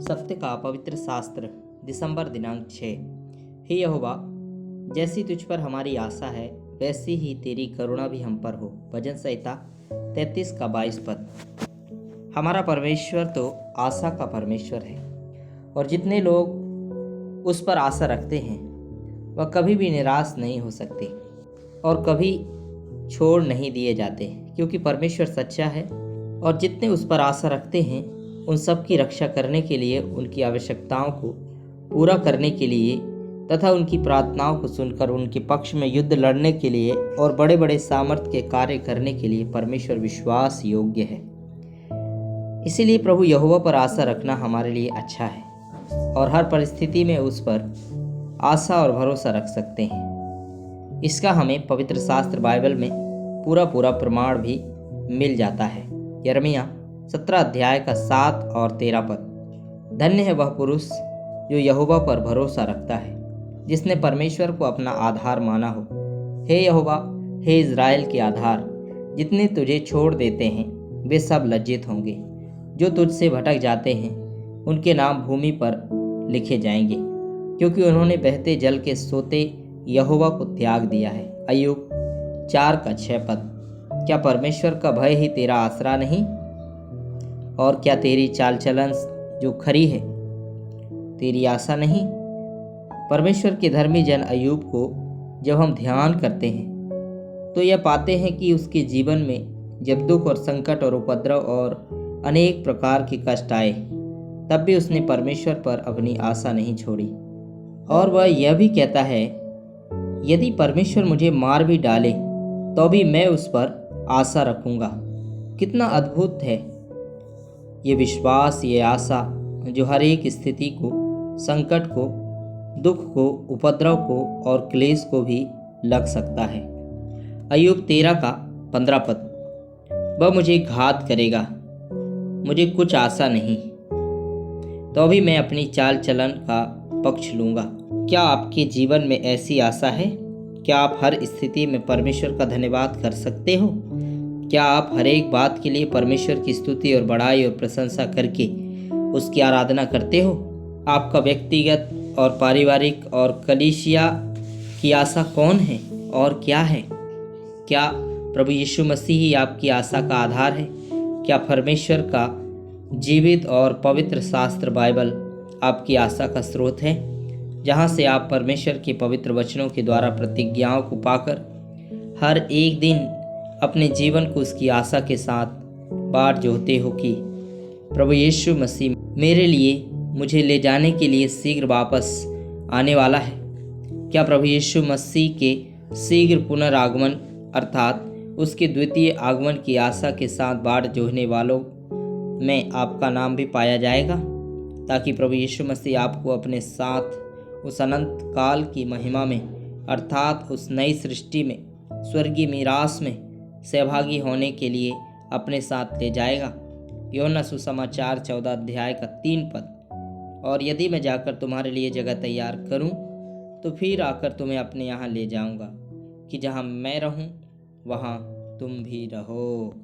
सत्य का पवित्र शास्त्र दिसंबर दिनांक 6। हे यहोवा, जैसी तुझ पर हमारी आशा है वैसी ही तेरी करुणा भी हम पर हो। भजन संहिता 33 का 22 पद। हमारा परमेश्वर तो आशा का परमेश्वर है और जितने लोग उस पर आशा रखते हैं वह कभी भी निराश नहीं हो सकते और कभी छोड़ नहीं दिए जाते, क्योंकि परमेश्वर सच्चा है और जितने उस पर आशा रखते हैं उन सब की रक्षा करने के लिए, उनकी आवश्यकताओं को पूरा करने के लिए तथा उनकी प्रार्थनाओं को सुनकर उनके पक्ष में युद्ध लड़ने के लिए और बड़े बड़े सामर्थ्य के कार्य करने के लिए परमेश्वर विश्वास योग्य है। इसीलिए प्रभु यहोवा पर आशा रखना हमारे लिए अच्छा है और हर परिस्थिति में उस पर आशा और भरोसा रख सकते हैं। इसका हमें पवित्र शास्त्र बाइबल में पूरा प्रमाण भी मिल जाता है। यिर्मयाह 17 अध्याय का 7 और 13 पद। धन्य है वह पुरुष जो यहोवा पर भरोसा रखता है, जिसने परमेश्वर को अपना आधार माना हो। हे यहोवा, हे इज़राइल के आधार, जितने तुझे छोड़ देते हैं वे सब लज्जित होंगे। जो तुझसे भटक जाते हैं उनके नाम भूमि पर लिखे जाएंगे, क्योंकि उन्होंने बहते जल के सोते यहोवा को त्याग दिया है। अय्यूब 4 का 6 पद। क्या परमेश्वर का भय ही तेरा आसरा नहीं? और क्या तेरी चाल चलन जो खरी है तेरी आशा नहीं? परमेश्वर के धर्मी जन अय्यूब को जब हम ध्यान करते हैं तो यह पाते हैं कि उसके जीवन में जब दुख और संकट और उपद्रव और अनेक प्रकार के कष्ट आए, तब भी उसने परमेश्वर पर अपनी आशा नहीं छोड़ी। और वह यह भी कहता है, यदि परमेश्वर मुझे मार भी डाले तो भी मैं उस पर आशा रखूंगा। कितना अद्भुत है ये विश्वास, ये आशा जो हर एक स्थिति को, संकट को, दुख को, उपद्रव को और क्लेश को भी लग सकता है। अय्यूब 13 का 15 पद। वह मुझे घात करेगा, मुझे कुछ आशा नहीं, तो भी मैं अपनी चाल चलन का पक्ष लूँगा। क्या आपके जीवन में ऐसी आशा है? क्या आप हर स्थिति में परमेश्वर का धन्यवाद कर सकते हो? क्या आप हर एक बात के लिए परमेश्वर की स्तुति और बड़ाई और प्रशंसा करके उसकी आराधना करते हो? आपका व्यक्तिगत और पारिवारिक और कलीसिया की आशा कौन है और क्या है? क्या प्रभु यीशु मसीह ही आपकी आशा का आधार है? क्या परमेश्वर का जीवित और पवित्र शास्त्र बाइबल आपकी आशा का स्रोत है, जहाँ से आप परमेश्वर के पवित्र वचनों के द्वारा प्रतिज्ञाओं को पाकर हर एक दिन अपने जीवन को उसकी आशा के साथ बाढ़ जोहते हो कि प्रभु यीशु मसीह मेरे लिए, मुझे ले जाने के लिए शीघ्र वापस आने वाला है? क्या प्रभु यीशु मसीह के शीघ्र पुनरागमन अर्थात उसके द्वितीय आगमन की आशा के साथ बाढ़ जोहने वालों में आपका नाम भी पाया जाएगा, ताकि प्रभु यीशु मसीह आपको अपने साथ उस अनंत काल की महिमा में अर्थात उस नई सृष्टि में, स्वर्गीय मीरास में सहभागी होने के लिए अपने साथ ले जाएगा। यूहन्ना सुसमाचार 14 अध्याय का 3 पद। और यदि मैं जाकर तुम्हारे लिए जगह तैयार करूं, तो फिर आकर तुम्हें अपने यहाँ ले जाऊंगा, कि जहाँ मैं रहूं वहाँ तुम भी रहो।